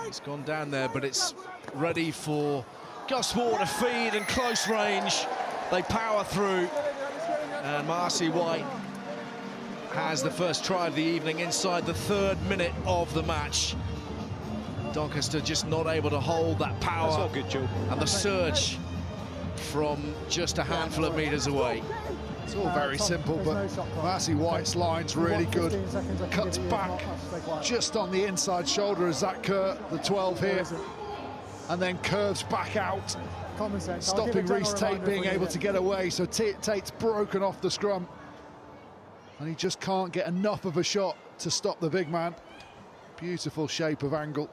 It's gone down there, but it's ready for Gus Ward to feed in close range. They power through, and Marcy White has the first try of the evening inside the 3rd minute of the match. Doncaster just not able to hold that power. That's all good, Joe. And the surge from just a handful of metres away. It's all very simple, but Marcy White's line's really good. Cuts back just on the inside shoulder of Zach Kerr, the 12 here, and then curves back out, stopping Reece Tate being able to get away. So Tate's broken off the scrum, and he just can't get enough of a shot to stop the big man. Beautiful shape of angle.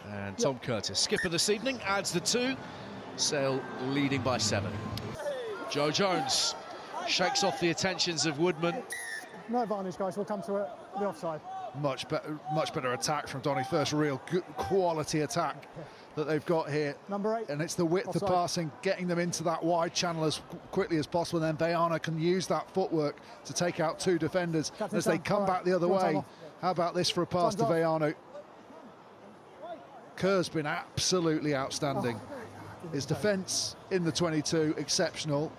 And Tom Curtis, skipper this evening, adds the 2. Sale leading by 7. Joe Jones shakes off the attentions of Woodman. No advantage, guys. We'll come to the offside. Much better attack from Donny. First real good quality attack that they've got here. Number 8. And it's the width offside. Of passing, getting them into that wide channel as quickly as possible. And then Bayana can use that footwork to take out 2 defenders. Captain as they come back the other way. How about this for a pass to Bayana? Kerr's been absolutely outstanding. His defence in the 22, exceptional.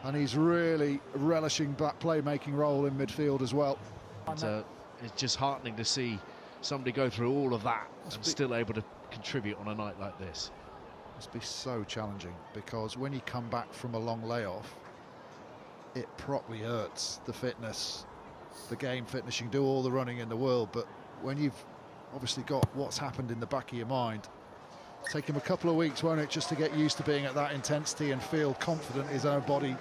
And he's really relishing that playmaking role in midfield as well. It's just heartening to see somebody go through all of that and still able to contribute on a night like this. Must be so challenging, because when you come back from a long layoff, it properly hurts the fitness, the game fitness. You can do all the running in the world, but when you've obviously got what's happened in the back of your mind, take him a couple of weeks, won't it, just to get used to being at that intensity and feel confident in his own body.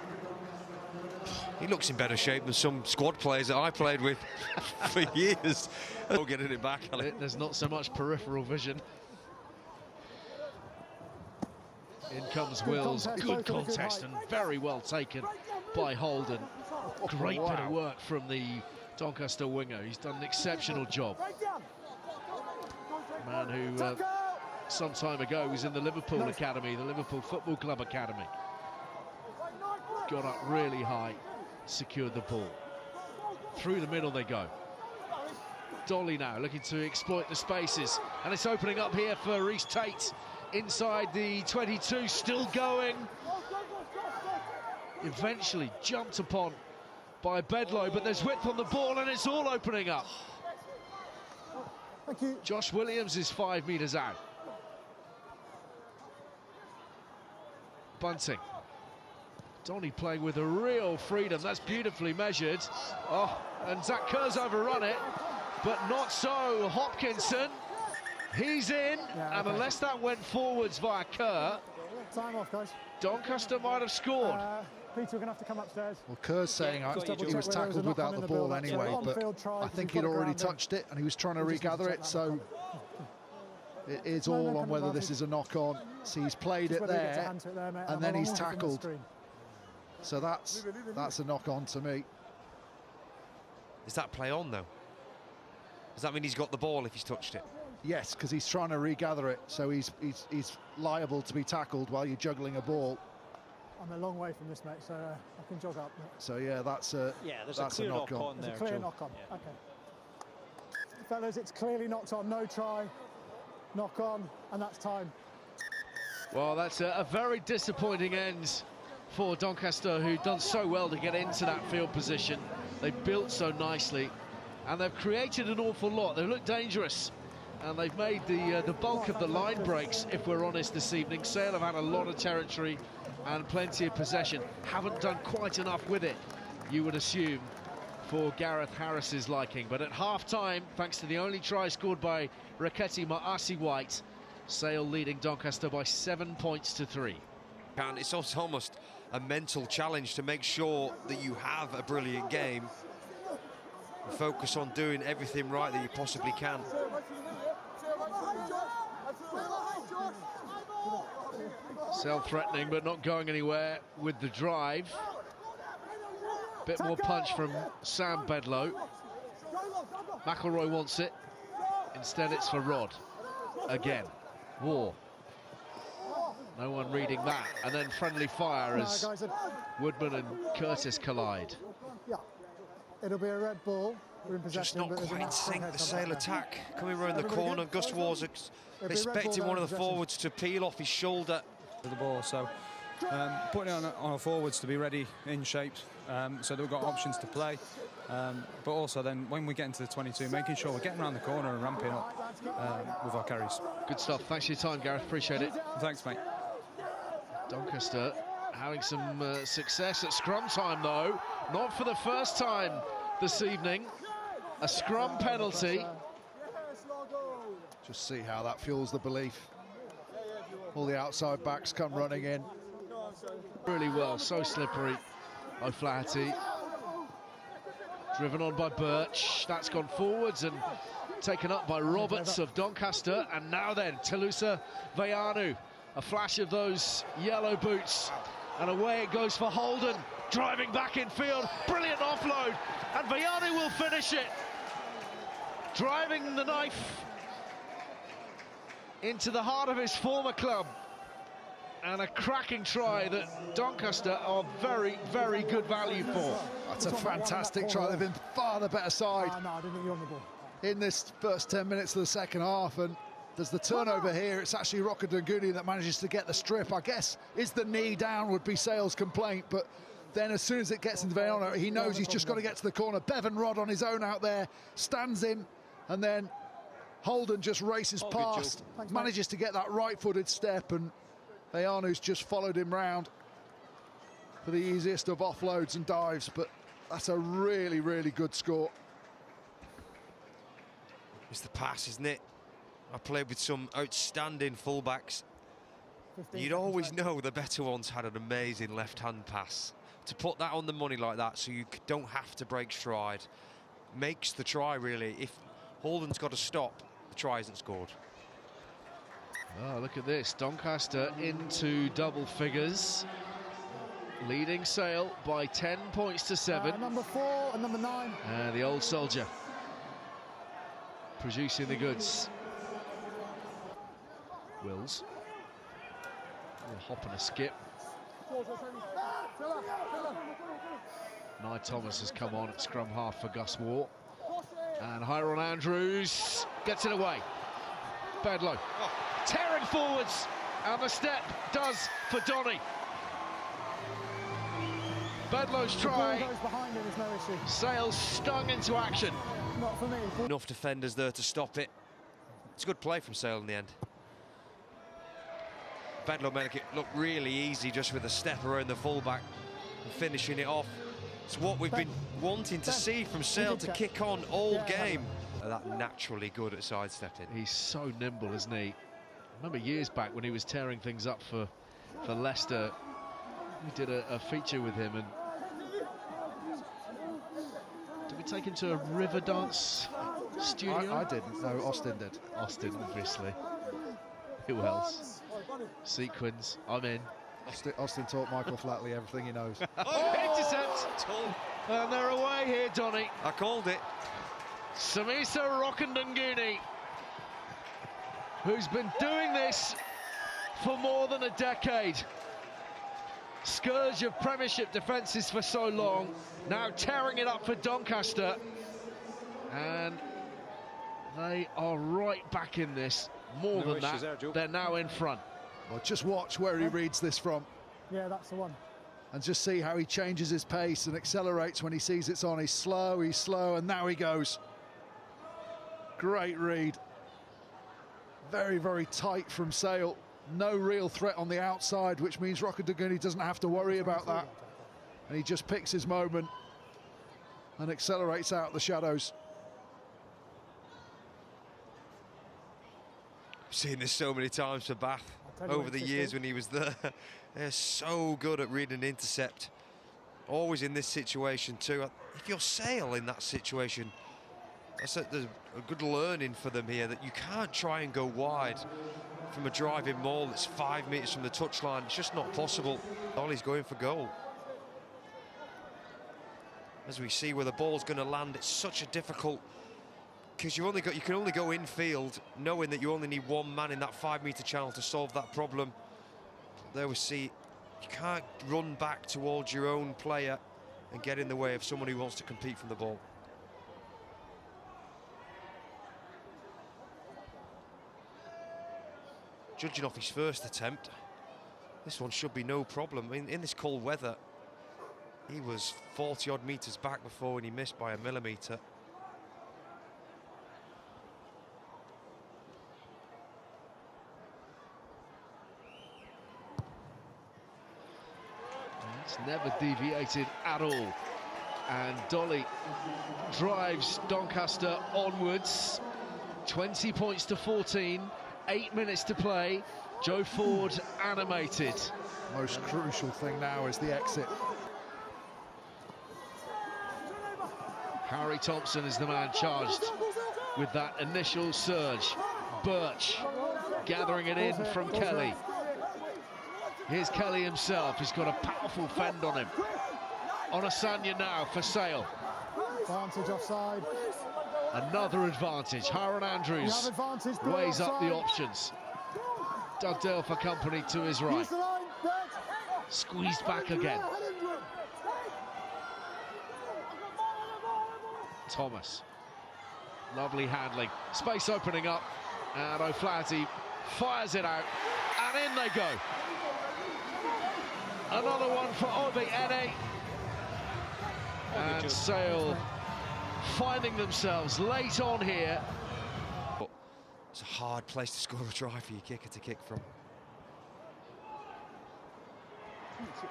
He looks in better shape than some squad players that I played with for years. Oh, getting it back. There's not so much peripheral vision. In comes Wills, good contest and very well taken by Holden. Great bit of work from the Doncaster winger. He's done an exceptional job. Man who some time ago was in the Liverpool Academy, the Liverpool Football Club Academy. Got up really high, secured the ball. Through the middle they go. Dolly now looking to exploit the spaces, and it's opening up here for Reece Tate inside the 22, still going. Eventually jumped upon by Bedlow, but there's width on the ball and it's all opening up. Thank you. Josh Williams is 5 metres out. Bunting. Donny playing with a real freedom. That's beautifully measured. Oh, and Zach Kerr's overrun it, but not so Hopkinson. He's in, and unless that went forwards via Kerr, time off, guys. Doncaster might have scored. Peter, we're going to have to come upstairs. Well, Kerr's saying he was tackled without the ball anyway, but I think he'd already touched it and he was trying to regather it, so it's all on whether this is a knock-on. See, he's played it there, and then he's tackled. So that's a knock-on to me. Is that play on, though? Does that mean he's got the ball if he's touched it? Yes, because he's trying to regather it, so he's liable to be tackled while you're juggling a ball. I'm a long way from this, mate, so I can jog up. So yeah, that's a clear knock-on. There's a clear knock-on. Yeah. Okay, fellas, it's clearly knocked on. No try, knock on, and that's time. Well, that's a very disappointing end for Doncaster, who've done so well to get into that field position. They've built so nicely, and they've created an awful lot. They look dangerous, and they've made the bulk of the line breaks, if we're honest, this evening. Sale have had a lot of territory and plenty of possession. Haven't done quite enough with it, you would assume, for Gareth Harris's liking. But at half-time, thanks to the only try scored by Raketi Marcy White, Sale leading Doncaster by 7 points to 3. And it's also almost a mental challenge to make sure that you have a brilliant game and focus on doing everything right that you possibly can. Sale threatening but not going anywhere with the drive. Bit more punch from Sam Bedlow. McElroy wants it. Instead it's for Rod. Again. War. No one reading that. And then friendly fire as Woodman and Curtis collide. Yeah, it'll be a red ball. We're in possession. Just not but there's quite a in sync, head the come Sale back attack. Coming around the Everybody corner, good? Gus was It'll be a red expecting ball one of the down in forwards to peel off his shoulder. The ball, so putting it on our forwards to be ready in shape, so that we've got options to play, but also then when we get into the 22, making sure we're getting around the corner and ramping up with our carries. Good stuff. Thanks for your time, Gareth. Appreciate it. Thanks, mate. Doncaster having some success at scrum time, though. Not for the first time this evening. A scrum penalty. Just see how that fuels the belief. All the outside backs come running in. Really well, so slippery. O'Flaherty. Driven on by Birch. That's gone forwards and taken up by Roberts of Doncaster. And now then, Telusa Vayanu. A flash of those yellow boots. And away it goes for Holden. Driving back in field. Brilliant offload. And Vayanu will finish it. Driving the knife into the heart of his former club. And a cracking try that Doncaster are very, very good value for. That's a fantastic try. They've been far the better side No, I didn't think you were on the ball. in this first 10 minutes of the second half. And there's the turnover here. It's actually Rokodunguni that manages to get the strip. I guess is the knee down would be Sale's complaint, but then as soon as it gets into Vayanu, he knows he's just got to get to the corner. Bevan Rod on his own out there, stands him, and then Holden just races past, manages to get that right-footed step, and Vayanu's just followed him round for the easiest of offloads and dives, but that's a really, really good score. It's the pass, isn't it? I played with some outstanding fullbacks. You'd always know the better ones had an amazing left-hand pass. To put that on the money like that so you don't have to break stride makes the try, really. If Holden's got to stop, the try isn't scored. Oh, look at this. Doncaster into double figures. Leading Sale by 10 points to 7. Number 4 and number 9. And the old soldier producing the goods. Wills. A hop and a skip. Nye Thomas has come on at scrum half for Gus Waugh. And Hyron Andrews gets it away. Bedlow tearing forwards, and the step does for Donny. Bedlow's try. Goes behind him, there's no issue. Sale stung into action. Not for me. Enough defenders there to stop it. It's a good play from Sale in the end. Bedlow made it look really easy just with a step around the fullback and finishing it off. It's what we've been wanting to see from Sale to kick on all game. That naturally good at sidestepping. He's so nimble, isn't he? I remember years back when he was tearing things up for Leicester. We did a feature with him, and did we take him to a river dance studio? I didn't, no, Austin did. Austin, obviously. Who else? Sequins, I'm in. Austin taught Michael Flatley everything he knows. Intercept! And they're away here, Donny. I called it. Samisa Rokandunguni, who's been doing this for more than a decade. Scourge of Premiership defences for so long, now tearing it up for Doncaster. And they are right back in this. More than that, they're now in front. Well, just watch where he reads this from. Yeah, that's the one. And just see how he changes his pace and accelerates when he sees it's on. He's slow, and now he goes. Great read. Very, very tight from Sale. No real threat on the outside, which means Rokodunguni doesn't have to worry about that. And he just picks his moment and accelerates out the shadows. I've seen this so many times for Bath over the years when he was there. They're so good at reading an intercept. Always in this situation too. If you're Sale in that situation, there's a good learning for them here that you can't try and go wide from a driving maul that's 5 metres from the touchline. It's just not possible. Ollie's going for goal. As we see where the ball's going to land, it's such a difficult, because you can only go infield knowing that you only need one man in that 5 metre channel to solve that problem. There we see you can't run back towards your own player and get in the way of someone who wants to compete from the ball. Judging off his first attempt, this one should be no problem. In this cold weather, he was 40-odd metres back before when he missed by a millimetre. It's never deviated at all. And Dolly drives Doncaster onwards. 20 points to 14. 8 minutes to play. Joe Ford animated. Most crucial thing now is the exit. Harry Thompson is the man charged with that initial surge. Birch gathering it in from Kelly. Here's Kelly himself. He's got a powerful fend on him. On Asanya now for Sale. Advantage offside. Another advantage. Haran Andrews weighs up the options. Dugdale for company to his right. Squeezed back again. Thomas. Lovely handling. Space opening up. And O'Flaherty fires it out. And in they go. Another one for Obi Ene. And Sale finding themselves late on here. It's a hard place to score a try for your kicker to kick from.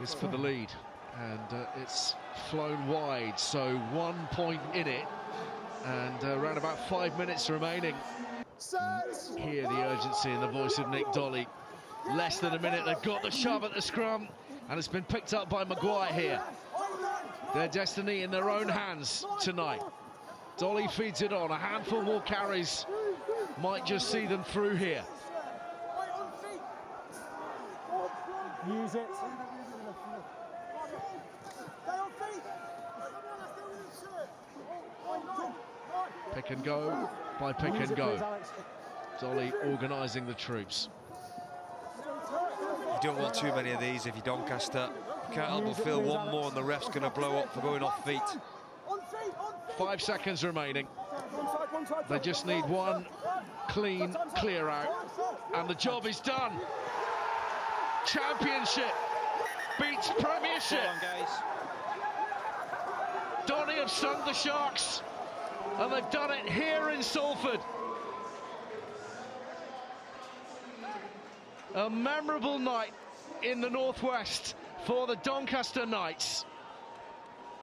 It's for the lead, and it's flown wide, so 1 point in it, and around about 5 minutes remaining. Hear the urgency in the voice of Nick Dolly. Less than a minute, they've got the shove at the scrum, and it's been picked up by Maguire here. Their destiny in their own hands tonight. Dolly feeds it on. A handful more carries might just see them through here. Use it. Pick and go by pick and go. Dolly organising the troops. You don't want too many of these if you're Doncaster. You can't help but feel one more and the ref's going to blow up for going off feet. 5 seconds remaining. They just need one clean clear out, and the job is done. Championship beats Premiership. Donny have sunk the Sharks, and they've done it here in Salford. A memorable night in the Northwest for the Doncaster Knights.